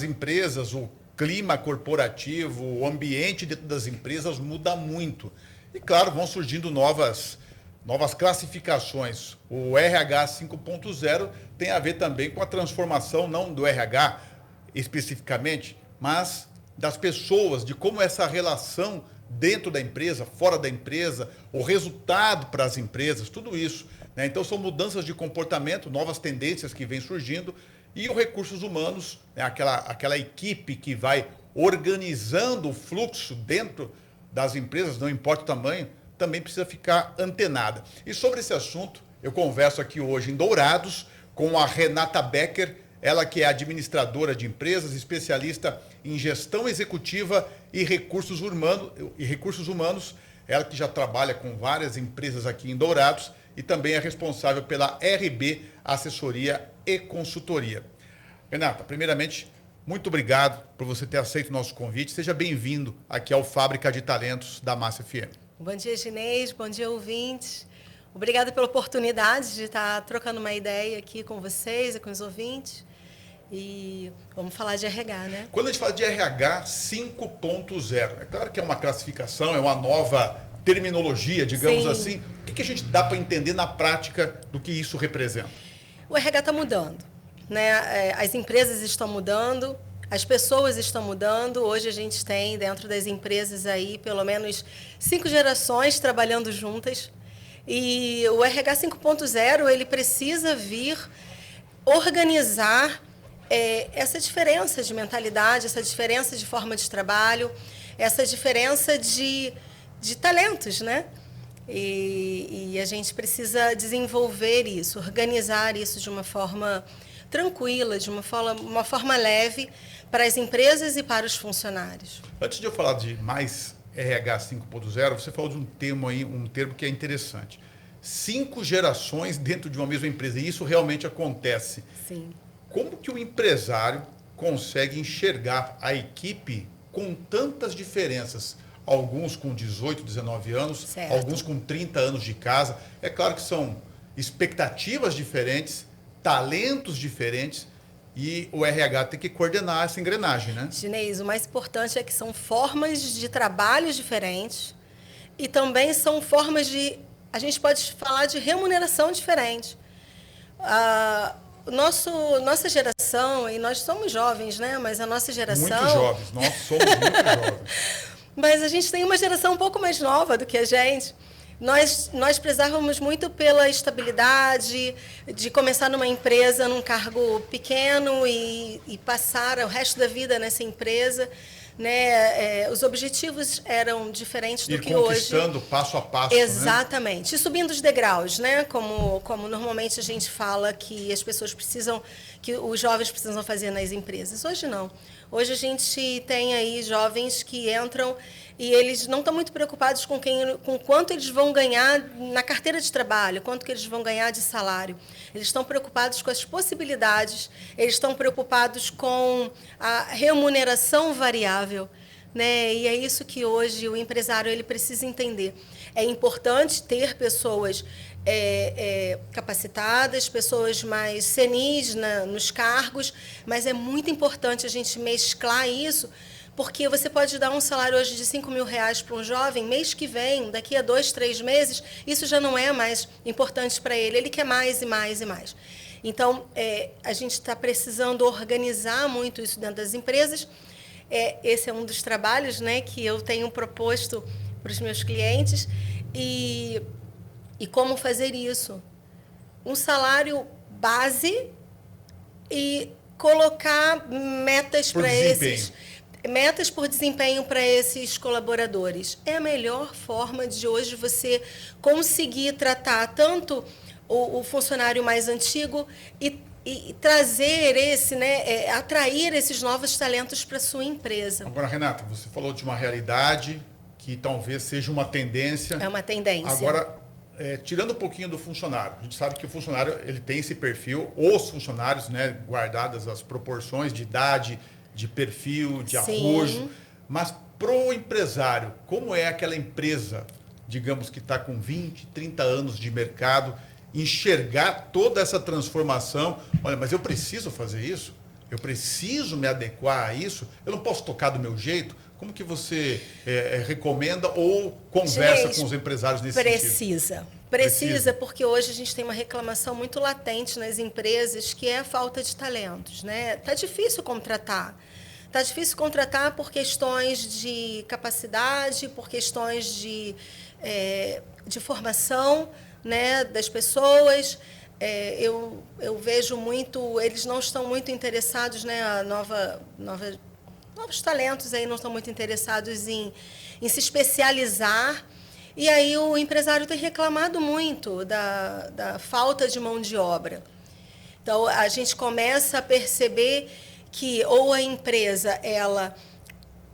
empresas, o clima corporativo, o ambiente dentro das empresas muda muito. E, claro, vão surgindo novas classificações. O RH 5.0 tem a ver também com a transformação, não do RH especificamente, mas das pessoas, de como essa relação dentro da empresa, fora da empresa, o resultado para as empresas, tudo isso, né? Então, são mudanças de comportamento, novas tendências que vêm surgindo, e os recursos humanos, né? aquela equipe que vai organizando o fluxo dentro das empresas, não importa o tamanho, também precisa ficar antenada. E sobre esse assunto, eu converso aqui hoje em Dourados com a Renata Becker, ela que é administradora de empresas, especialista em gestão executiva e recursos humanos, ela que já trabalha com várias empresas aqui em Dourados e também é responsável pela RB Assessoria e Consultoria. Renata, primeiramente, muito obrigado por você ter aceito o nosso convite. Seja bem-vindo aqui ao Fábrica de Talentos da Massa FM. Bom dia, Ginês. Bom dia, ouvintes. Obrigada pela oportunidade de estar trocando uma ideia aqui com vocês e com os ouvintes. E vamos falar de RH, né? Quando a gente fala de RH 5.0, é claro que é uma classificação, é uma nova terminologia, digamos Sim. assim. O que a gente dá para entender na prática do que isso representa? O RH está mudando, né? As empresas estão mudando, as pessoas estão mudando. Hoje a gente tem dentro das empresas aí pelo menos 5 gerações trabalhando juntas. E o RH 5.0 ele precisa vir organizar essa diferença de mentalidade, essa diferença de forma de trabalho, essa diferença de talentos, né? E a gente precisa desenvolver isso, organizar isso de uma forma tranquila, de uma forma leve para as empresas e para os funcionários. Antes de eu falar de mais RH 5.0, você falou de um termo que é interessante. 5 gerações dentro de uma mesma empresa, e isso realmente acontece. Sim. Como que o empresário consegue enxergar a equipe com tantas diferenças? Alguns com 18, 19 anos, certo. Alguns com 30 anos de casa. É claro que são expectativas diferentes, talentos diferentes, e o RH tem que coordenar essa engrenagem, né? Ginês, o mais importante é que são formas de trabalhos diferentes e também são formas de... A gente pode falar de remuneração diferente. Nossa geração, e nós somos jovens, né? Mas a nossa geração... Muito jovens, nós somos muito jovens. Mas a gente tem uma geração um pouco mais nova do que a gente. Nós prezávamos muito pela estabilidade, de começar numa empresa, num cargo pequeno e passar o resto da vida nessa empresa. Né? Os objetivos eram diferentes do que hoje. Conquistando passo a passo. Exatamente. Né? E subindo os degraus, né? Como normalmente a gente fala que as pessoas precisam, que os jovens precisam fazer nas empresas. Hoje não. Hoje a gente tem aí jovens que entram e eles não estão muito preocupados com quanto eles vão ganhar na carteira de trabalho, quanto que eles vão ganhar de salário. Eles estão preocupados com as possibilidades, eles estão preocupados com a remuneração variável. Né? E é isso que hoje o empresário ele precisa entender. É importante ter pessoas capacitadas, pessoas mais senis nos cargos, mas é muito importante a gente mesclar isso, porque você pode dar um salário hoje de R$5.000 para um jovem, mês que vem, daqui a 2, 3 meses, isso já não é mais importante para ele, ele quer mais e mais e mais. Então, a gente está precisando organizar muito isso dentro das empresas. Esse é um dos trabalhos, né, que eu tenho proposto para os meus clientes. E como fazer isso? Um salário base e colocar metas para esses... Metas por desempenho para esses colaboradores. É a melhor forma de hoje você conseguir tratar tanto o funcionário mais antigo e trazer atrair esses novos talentos para a sua empresa. Agora, Renata, você falou de uma realidade que talvez seja uma tendência. É uma tendência. Agora, tirando um pouquinho do funcionário, a gente sabe que o funcionário ele tem esse perfil, os funcionários, né, guardadas as proporções de idade, de perfil, de arrojo, mas pro empresário, como é aquela empresa, digamos que está com 20, 30 anos de mercado, enxergar toda essa transformação? Olha, mas eu preciso fazer isso? Eu preciso me adequar a isso? Eu não posso tocar do meu jeito? Como que você recomenda ou conversa com os empresários nesse sentido? Precisa, porque hoje a gente tem uma reclamação muito latente nas empresas, que é a falta de talentos, né? Tá difícil contratar. Está difícil contratar por questões de capacidade, por questões de formação, né, das pessoas. Eu vejo muito, eles não estão muito interessados, né, novos talentos aí não estão muito interessados em se especializar. E aí o empresário tem reclamado muito da falta de mão de obra. Então, a gente começa a perceber que ou a empresa ela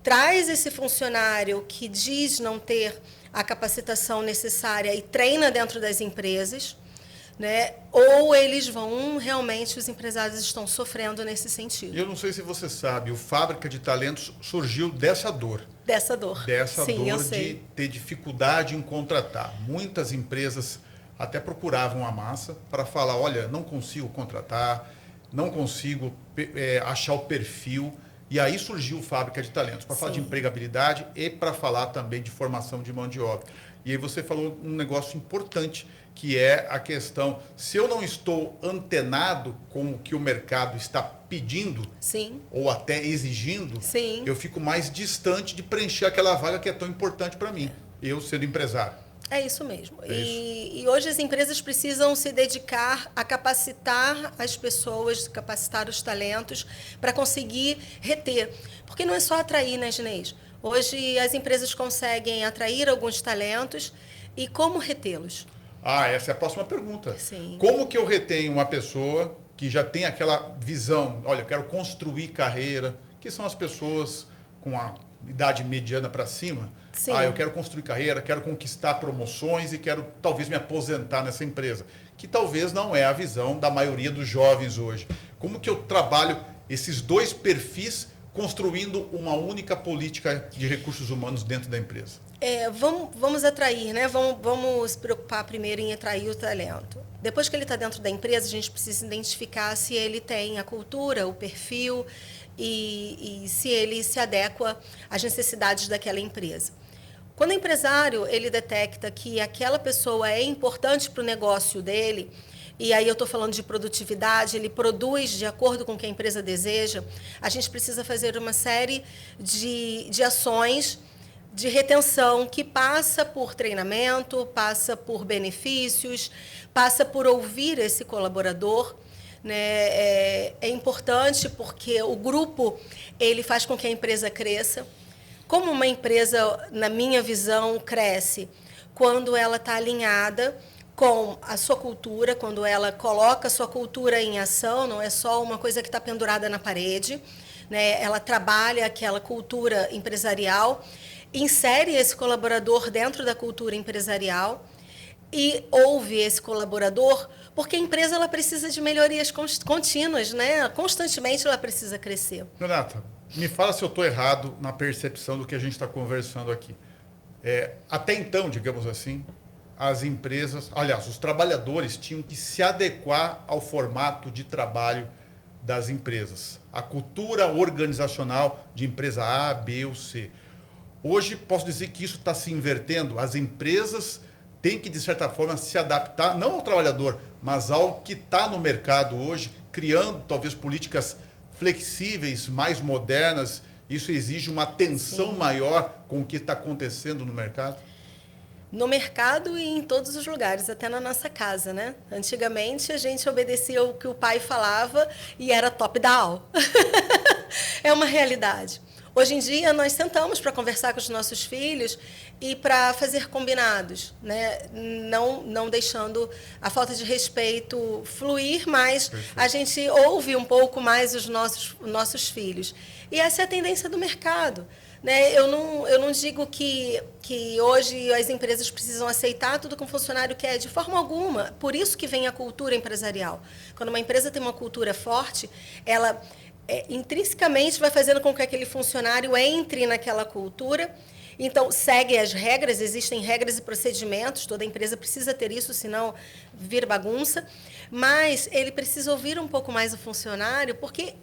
traz esse funcionário que diz não ter a capacitação necessária e treina dentro das empresas, né? Ou eles vão, realmente, os empresários estão sofrendo nesse sentido. Eu não sei se você sabe, o Fábrica de Talentos surgiu dessa dor. Dessa dor. Dessa Sim, dor de ter dificuldade em contratar. Muitas empresas até procuravam a massa para falar, olha, não consigo contratar, não consigo achar o perfil. E aí surgiu o Fábrica de Talentos, para falar de empregabilidade e para falar também de formação de mão de obra. E aí você falou um negócio importante, que é a questão, se eu não estou antenado com o que o mercado está pedindo, ou até exigindo, eu fico mais distante de preencher aquela vaga que é tão importante para mim, eu sendo empresário. É isso mesmo. E hoje as empresas precisam se dedicar a capacitar as pessoas, capacitar os talentos para conseguir reter. Porque não é só atrair, né, Ginês? Hoje as empresas conseguem atrair alguns talentos e como retê-los? Essa é a próxima pergunta. Sim. Como que eu retenho uma pessoa que já tem aquela visão, olha, eu quero construir carreira, que são as pessoas com a idade mediana para cima? Eu quero construir carreira, quero conquistar promoções e quero talvez me aposentar nessa empresa, que talvez não é a visão da maioria dos jovens hoje. Como que eu trabalho esses dois perfis construindo uma única política de recursos humanos dentro da empresa? Vamos atrair, né? Vamos se preocupar primeiro em atrair o talento. Depois que ele está dentro da empresa, a gente precisa identificar se ele tem a cultura, o perfil e se ele se adequa às necessidades daquela empresa. Quando o empresário ele detecta que aquela pessoa é importante para o negócio dele, e aí eu estou falando de produtividade, ele produz de acordo com o que a empresa deseja, a gente precisa fazer uma série de ações de retenção que passa por treinamento, passa por benefícios, passa por ouvir esse colaborador. Né? É importante porque o grupo ele faz com que a empresa cresça. Como uma empresa, na minha visão, cresce? Quando ela está alinhada com a sua cultura, quando ela coloca a sua cultura em ação, não é só uma coisa que está pendurada na parede, né? Ela trabalha aquela cultura empresarial, insere esse colaborador dentro da cultura empresarial e ouve esse colaborador, porque a empresa ela precisa de melhorias contínuas, né? Constantemente ela precisa crescer. Renata, me fala se eu estou errado na percepção do que a gente está conversando aqui. Até então, digamos assim, as empresas, aliás, os trabalhadores tinham que se adequar ao formato de trabalho das empresas. A cultura organizacional de empresa A, B ou C. Hoje, posso dizer que isso está se invertendo. As empresas têm que, de certa forma, se adaptar, não ao trabalhador, mas ao que está no mercado hoje, criando, talvez, políticas flexíveis, mais modernas. Isso exige uma atenção maior com o que está acontecendo no mercado? No mercado e em todos os lugares, até na nossa casa, né? Antigamente, a gente obedecia o que o pai falava e era top-down. É uma realidade. Hoje em dia, nós sentamos para conversar com os nossos filhos e para fazer combinados, né? Não deixando a falta de respeito fluir, mas a gente ouve um pouco mais os nossos filhos. E essa é a tendência do mercado. Né? Eu não digo que hoje as empresas precisam aceitar tudo que um funcionário quer, de forma alguma. Por isso que vem a cultura empresarial. Quando uma empresa tem uma cultura forte, ela intrinsecamente vai fazendo com que aquele funcionário entre naquela cultura. Então, segue as regras, existem regras e procedimentos, toda empresa precisa ter isso, senão vira bagunça. Mas ele precisa ouvir um pouco mais o funcionário, porque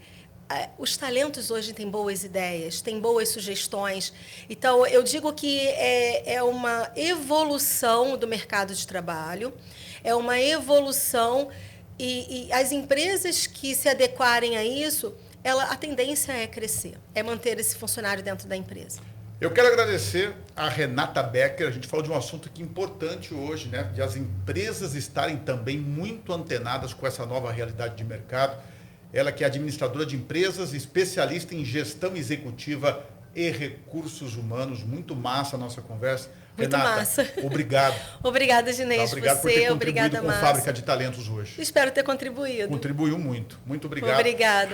os talentos hoje têm boas ideias, têm boas sugestões. Então, eu digo que é uma evolução do mercado de trabalho, é uma evolução, e as empresas que se adequarem a isso, a tendência é crescer, é manter esse funcionário dentro da empresa. Eu quero agradecer a Renata Becker. A gente falou de um assunto que é importante hoje, né? De as empresas estarem também muito antenadas com essa nova realidade de mercado. Ela que é administradora de empresas, especialista em gestão executiva e recursos humanos. Muito massa a nossa conversa. Muito Renata, massa. Obrigado. Obrigada, Ginês. Obrigado por ter contribuído obrigada, com a Fábrica de Talentos hoje. Espero ter contribuído. Contribuiu muito. Muito obrigado. Obrigada.